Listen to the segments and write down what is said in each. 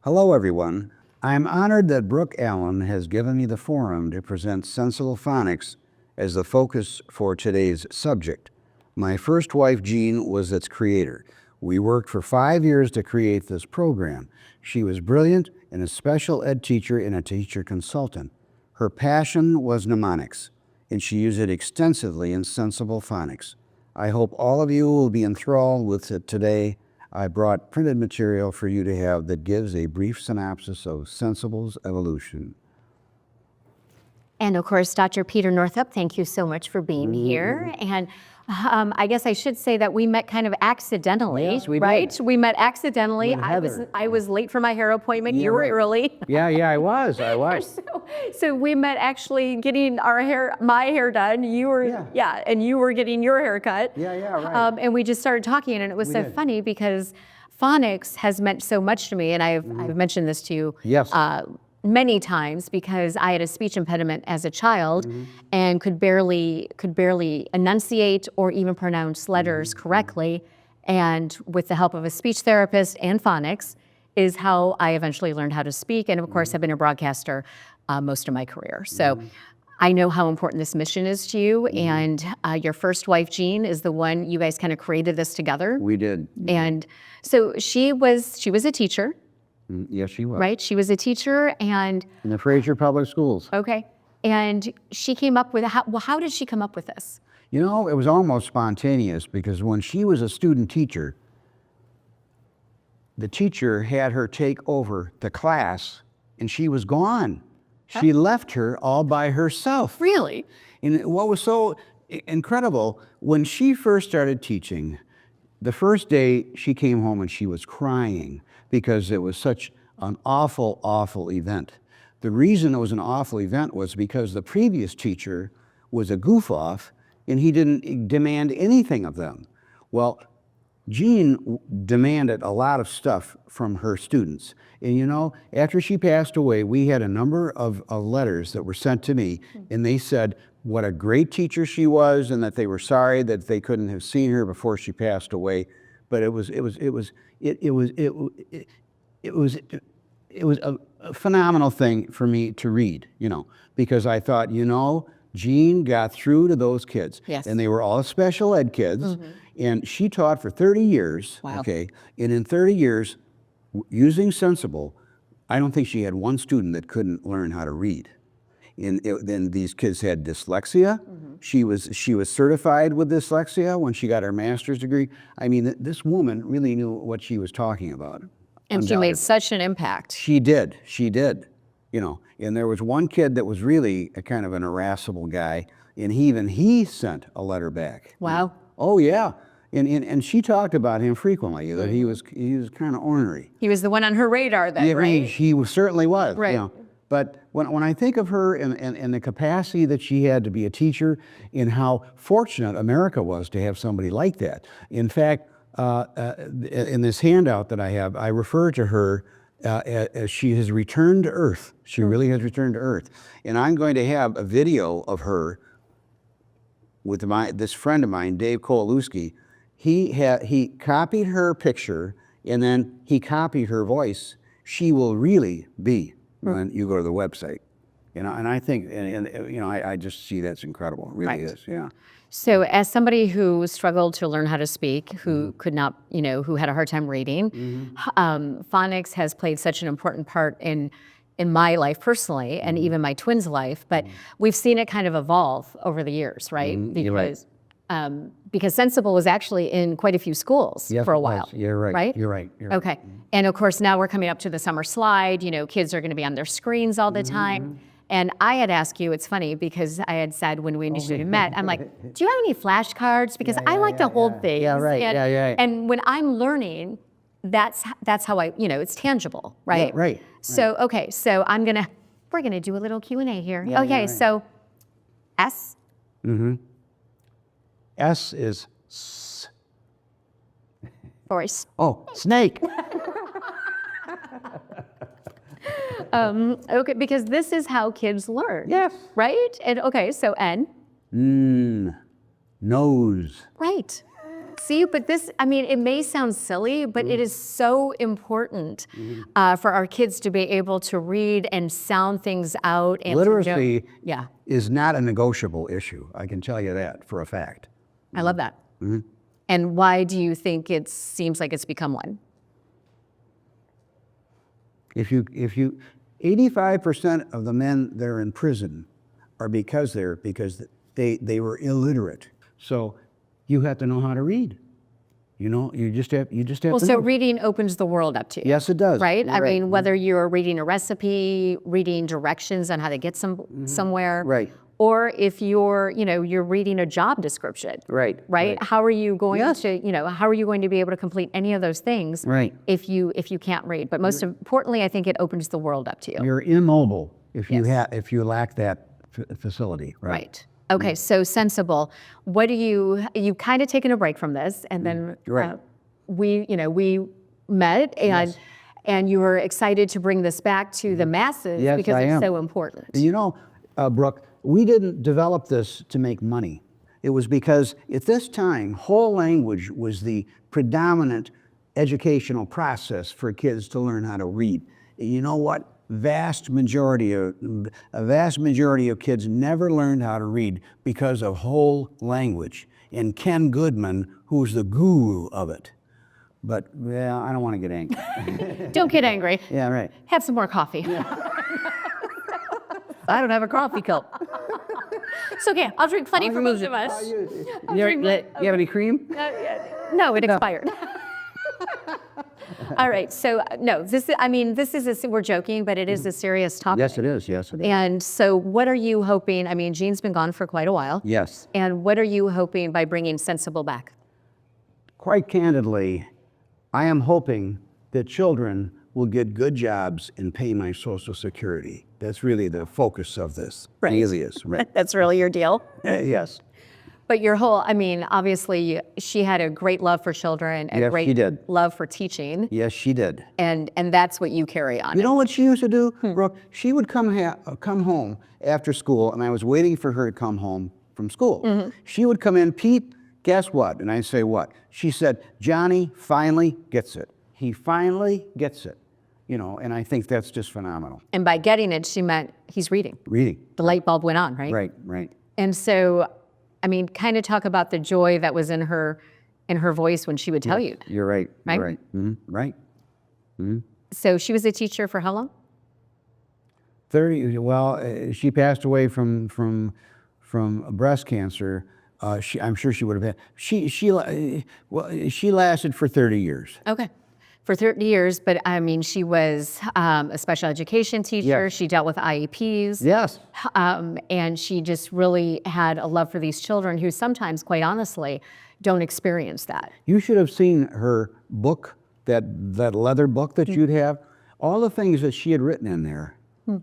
Hello, everyone. I'm honored that Brooke Allen has given me the forum to present Sensible Phonics as the focus for today's subject. My first wife, Jean, was its creator. We worked for 5 years to create this program. She was brilliant and a special ed teacher and a teacher consultant. Her passion was mnemonics, and she used it extensively in Sensible Phonics. I hope all of you will be enthralled with it today. I brought printed material for you to have that gives a brief synopsis of Sensible's evolution. And of course, Dr. Peter Northup, thank you so much for being here. And I guess I should say that we met kind of accidentally, Yes, we right? did. We met accidentally. With Heather. I was late for my hair appointment. Yeah, You were right. early. Yeah, I was. So we met actually getting my hair done. You were, and you were getting your hair cut. Yeah, right. And we just started talking, and it was so funny because phonics has meant so much to me, and I've mentioned this to you. Yes. Many times, because I had a speech impediment as a child and could barely enunciate or even pronounce letters correctly. And with the help of a speech therapist and phonics is how I eventually learned how to speak. And of course, I've been a broadcaster most of my career. So I know how important this mission is to you. And your first wife, Jean, is the one, you guys kind of created this together. We did. And so she was a teacher. Yes, she was. Right, she was a teacher, and In the Fraser Public Schools. okay, and she came up with how did she come up with this? You know, it was almost spontaneous because when she was a student teacher, the teacher had her take over the class and she was gone. She left her all by herself. Really? And what was so incredible, when she first started teaching, the first day she came home and she was crying because it was such an awful, awful event. The reason it was an awful event was because the previous teacher was a goof-off and he didn't demand anything of them. Well, Jean demanded a lot of stuff from her students. And you know, after she passed away, we had a number of letters that were sent to me, and they said what a great teacher she was and that they were sorry that they couldn't have seen her before she passed away. But it was a phenomenal thing for me to read, you know, because I thought, you know, Jean got through to those kids. Yes. And they were all special ed kids. And she taught for 30 years. Wow. Okay. And in 30 years, using Sensible, I don't think she had one student that couldn't learn how to read. Then these kids had dyslexia. She was certified with dyslexia when she got her master's degree. I mean, this woman really knew what she was talking about. And she made such an impact. She did, you know. And there was one kid that was really a kind of an irascible guy, and he sent a letter back. Wow. Oh yeah, and she talked about him frequently, that he was kind of ornery. He was the one on her radar then, Yeah, right? he certainly was. Right. You know. But when I think of her and the capacity that she had to be a teacher, and how fortunate America was to have somebody like that. In fact, in this handout that I have, I refer to her as she has returned to Earth. She really has returned to Earth. And I'm going to have a video of her with this friend of mine, Dave Kowalewski. He copied her picture, and then he copied her voice. She will really be when you go to the website, you know. And I think, and you know, I just see that's incredible. It really is, yeah. So as somebody who struggled to learn how to speak, who could not, you know, who had a hard time reading, phonics has played such an important part in my life personally, and even my twins' life. But we've seen it kind of evolve over the years, right? Because Sensible was actually in quite a few schools for a while. You're right. Right? You're right. Okay. And of course, now we're coming up to the summer slide. You know, kids are going to be on their screens all the time. And I had asked you, it's funny because I had said when we initially met, I'm like, do you have any flashcards? Because I like to hold things. Yeah, right. And when I'm learning, that's how I, you know, it's tangible, right? Yeah, right. So, okay, so we're gonna do a little Q&A here. Yeah, okay, right. so S. S is S. Voice. Oh, snake. Okay, because this is how kids learn. Yes. Right? And okay, so N. Nose. Right. See, but this, I mean, it may sound silly, but it is so important for our kids to be able to read and sound things out. And Literacy to know. Yeah, is not a negotiable issue. I can tell you that for a fact. I love that. And why do you think it seems like it's become one? If you 85% of the men that are in prison are because they were illiterate. So you have to know how to read. You know, you just have Well, to so know. reading opens the world up to you. Yes, it does. Right? You're I mean, whether you're reading a recipe, reading directions on how to get somewhere, Right. or if you're, you're reading a job description, Right. right? How are you going Yes. to, how are you going to be able to complete any of those things, Right. if you can't read? But most importantly, I think it opens the world up to you. You're immobile if you Yes. if you lack that facility. Right. Right. Okay. So Sensible. What do you kind of taken a break from this, and then Right. we met, and you were excited to bring this back to the masses Yes, because I it's am. so important. You know, Brooke, we didn't develop this to make money. It was because at this time, whole language was the predominant educational process for kids to learn how to read. You know what? A vast majority of kids never learned how to read because of whole language. And Ken Goodman, who's the guru of it. But, well, I don't want to get angry. Don't get angry. Yeah, right. Have some more coffee. I don't have a coffee cup. It's okay. I'll drink plenty for most of us. You have any cream? No, it expired. All right. So no, we're joking, but it is a serious topic. Yes, it is. Yes, it is. And so what are you hoping? I mean, Jean's been gone for quite a while. Yes. And what are you hoping by bringing Sensible back? Quite candidly, I am hoping that children will get good jobs and pay my Social Security. That's really the focus of this. Right. Alias, right? That's really your deal. Yes. But obviously, she had a great love for children, a Yes, great she did. love for teaching, Yes, she did. and that's what you carry on. You know what she used to do, Brooke? She would come home after school, and I was waiting for her to come home from school. She would come in, Pete, guess what? And I'd say, what? She said, Johnny finally gets it. He finally gets it. You know, and I think that's just phenomenal. And by getting it, she meant he's reading. Reading. The light bulb went on, right? Right, right. And so, kind of talk about the joy that was in her voice when she would tell you. You're right. Right? You're right. Right. So she was a teacher for how long? 30. Well, she passed away from breast cancer. I'm sure she would have had. She lasted for 30 years. Okay. For 30 years, but she was a special education teacher. Yes. She dealt with IEPs. Yes. And she just really had a love for these children who sometimes, quite honestly, don't experience that. You should have seen her book, that leather book that you'd have. All the things that she had written in there,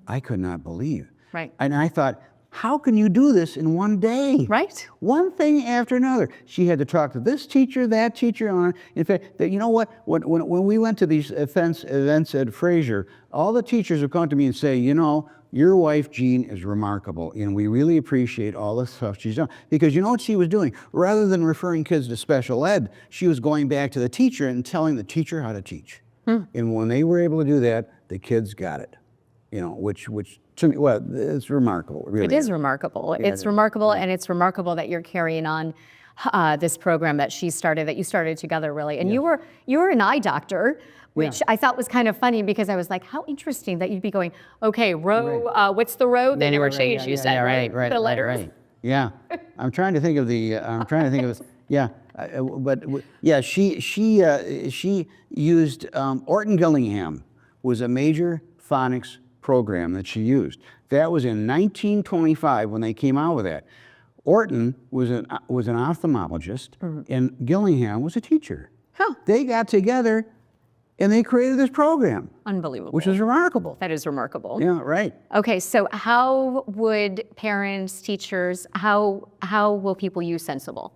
I could not believe. Right. And I thought, how can you do this in one day? Right. One thing after another. She had to talk to this teacher, that teacher. In fact, you know what? When we went to these events at Fraser, all the teachers would come to me and say, you know, your wife, Jean, is remarkable, and we really appreciate all the stuff she's done. Because you know what she was doing? Rather than referring kids to special ed, she was going back to the teacher and telling the teacher how to teach. And when they were able to do that, the kids got it. You know, which to me, well, it's remarkable. Really, It is remarkable. It's remarkable, and it's remarkable that you're carrying on this program that you started together, really. And you were an eye doctor, which I thought was kind of funny because I was like, how interesting that you'd be going, okay, row, what's the row? They never changed, you said, right? The letters. Right. Yeah, I'm trying to think of the. Yeah, she used Orton Gillingham was a major phonics program that she used. That was in 1925 when they came out with that. Orton was an ophthalmologist, and Gillingham was a teacher. Huh. They got together, and they created this program, Unbelievable. which is remarkable. That is remarkable. Yeah, right. Okay, so how would parents, teachers, how will people use Sensible?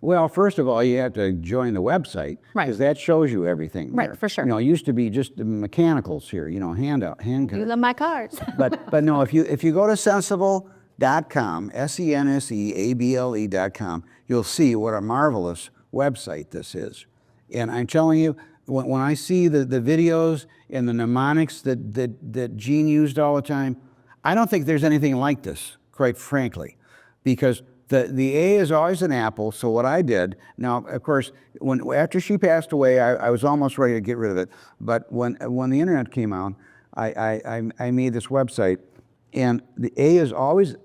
Well, first of all, you have to join the website, Right. because that shows you everything. Right, there. for sure. You know, it used to be just the mechanicals here, hand You love my cards. But no, if you go to sensible.com, senseable.com, you'll see what a marvelous website this is. And I'm telling you, when I see the videos and the mnemonics that Gene used all the time, I don't think there's anything like this, quite frankly, because the A is always an apple. So what I did, now of course, after she passed away, I was almost ready to get rid of it. But when the internet came out, I made this website, and the A is always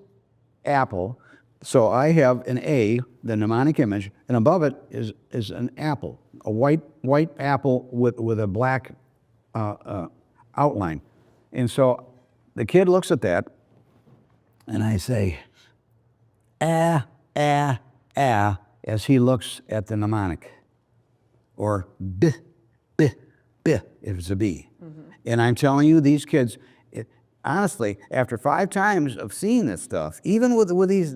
apple. So I have an A, the mnemonic image, and above it is an apple, a white apple with a black outline. And so the kid looks at that, and I say, as he looks at the mnemonic, or b, b, b, if it's a B. And I'm telling you, these kids, honestly, after 5 times of seeing this stuff, even with these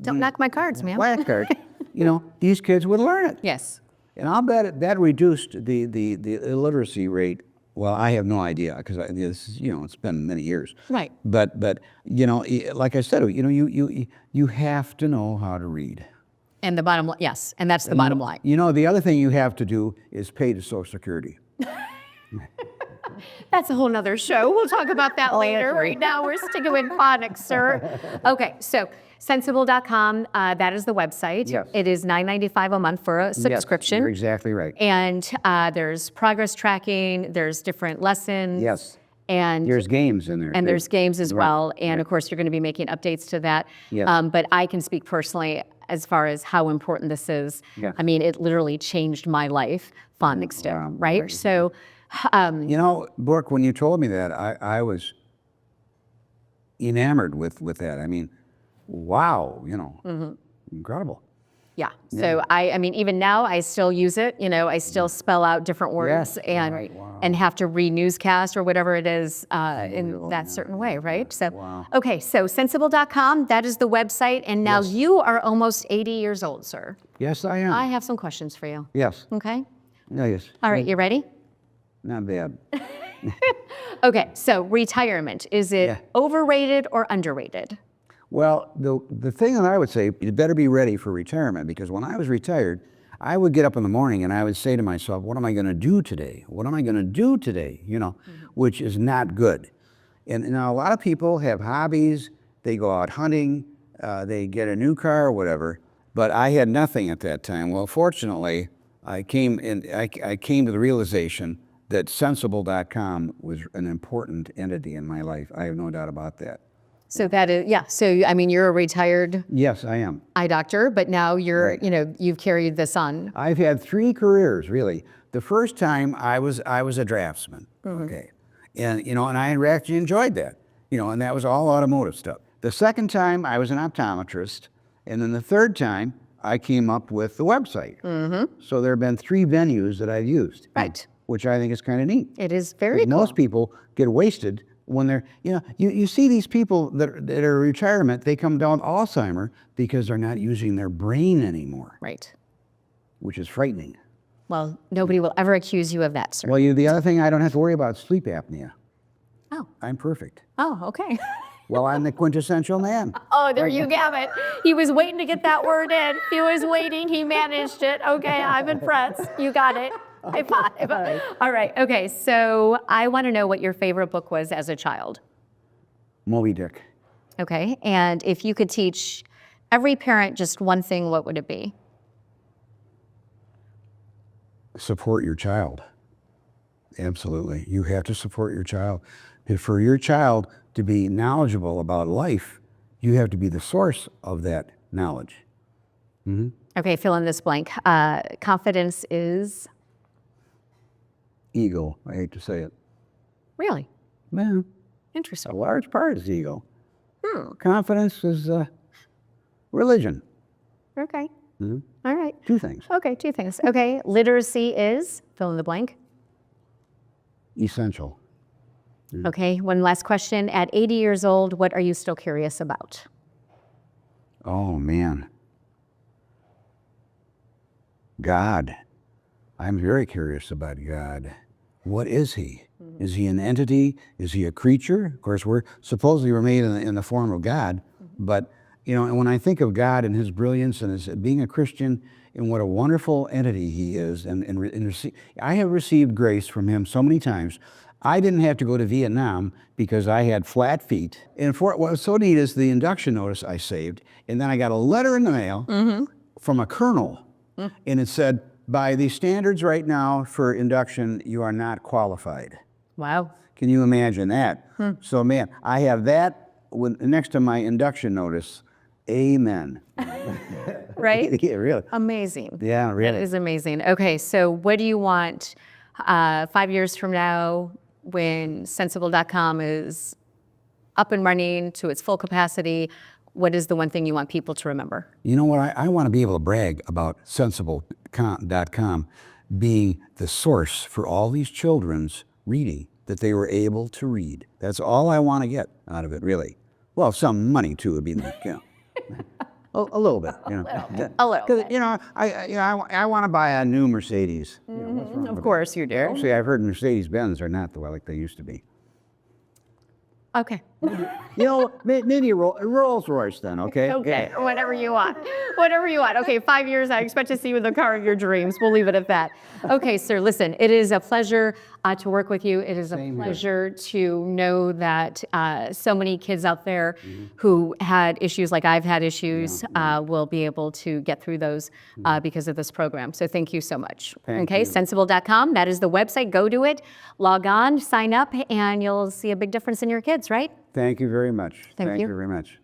Don't knock my cards, ma'am. flashcards, these kids would learn it. Yes. And I'll bet that reduced the illiteracy rate. Well, I have no idea, because this is, it's been many years. Right. But like I said, you have to know how to read. And the bottom line, yes, and that's the bottom line. The other thing you have to do is pay to Social Security. That's a whole nother show. We'll talk about that later. Right now, we're sticking with phonics, sir. Okay, so sensible.com, that is the website. Yes. It is $9.95 a month for a subscription. Yes, you're exactly right. And there's progress tracking, there's different lessons. Yes. And There's games in there. And too. there's games as Right. well. And of course, you're going to be making updates to that. Yes. But I can speak personally as far as how important this is. Yeah. I mean, it literally changed my life, phonics did, Wow, right? right. So, Brooke, when you told me that, I was enamored with that. I mean, wow, incredible. yeah. So I mean, even now I still use it. I still spell out different words Yes. and Right. Wow. and have to read newscast or whatever it is in that certain way, right? So, Wow. okay. So sensible.com, that is the website. And now Yes. you are almost 80 years old, sir. Yes, I am. I have some questions for you. Yes. Okay. Yes. All right. You ready? Not bad. Okay. So retirement, is it Yeah. overrated or underrated? Well, the thing that I would say, you better be ready for retirement, because when I was retired, I would get up in the morning and I would say to myself, what am I going to do today? What am I going to do today? Which is not good. And now a lot of people have hobbies. They go out hunting. They get a new car or whatever. But I had nothing at that time. Well, fortunately, I came to the realization that Sensible.com was an important entity in my life. I have no doubt about that. So that is, yeah. So, I mean, you're a retired Yes, I am. eye doctor, but now you're, Right. you've carried this on. I've had 3 careers, really. The first time I was a draftsman, okay, and and I actually enjoyed that, and that was all automotive stuff. The second time I was an optometrist, and then the third time I came up with the website. So there have been 3 venues that I've used, Right. which I think is kind of neat. It is very cool. Most people get wasted when they're, you see these people that are in retirement, they come down with Alzheimer because they're not using their brain anymore, Right. which is frightening. Well, nobody will ever accuse you of that, sir. Well, the other thing I don't have to worry about is sleep apnea. Oh. I'm perfect. Oh, okay. Well, I'm the quintessential man. Oh, there you have it. He was waiting to get that word in. He was waiting. He managed it. Okay, I'm impressed. You got it. High five. All right. Okay. So I want to know what your favorite book was as a child. Moby Dick. Okay. And if you could teach every parent just one thing, what would it be? Support your child. Absolutely. You have to support your child. For your child to be knowledgeable about life, you have to be the source of that knowledge. Okay. Fill in this blank. Confidence is Ego. I hate to say it. really Man, interesting. a large part is ego. Confidence is religion. Okay. All right. 2 things. Okay. 2 things. Okay. Literacy is fill in the blank. Essential. Okay. One last question. At 80 years old, what are you still curious about? Oh, man. God. I'm very curious about God. What is he? Is he an entity? Is he a creature? Of course, we're supposedly made in the form of God, but You know, and when I think of God and His brilliance and His being a Christian and what a wonderful entity He is, I have received grace from Him so many times. I didn't have to go to Vietnam because I had flat feet. And what was so neat is the induction notice I saved, and then I got a letter in the mail from a colonel, and it said, by the standards right now for induction, you are not qualified. Wow. Can you imagine that? So man, I have that next to my induction notice. Amen. Right? Yeah, really. Amazing. Yeah, really. That is amazing. Okay, so what do you want 5 years from now when Sensible.com is up and running to its full capacity? What is the one thing you want people to remember? You know what? I want to be able to brag about Sensible.com being the source for all these children's reading that they were able to read. That's all I want to get out of it, really. Well, some money too would be nice, you know. A little bit, you know. A little 'Cause, bit. you know, I want to buy a new Mercedes. You know, what's wrong Of with course you do. that? Actually, I've heard Mercedes-Benz are not the way like they used to be. Okay. You know, maybe a Rolls-Royce then, okay? Okay, whatever you want. Whatever you want. Okay, 5 years, I expect to see you in the car of your dreams. We'll leave it at that. Okay, sir, listen, it is a pleasure to work with you. It is a pleasure to know that so many kids out there who had issues like I've had issues will be able to get through those because of this program. So thank you so much. Thank Okay, you. Sensible.com, that is the website. Go to it, log on, sign up, and you'll see a big difference in your kids, right? Thank you very much. Thank you. Very much.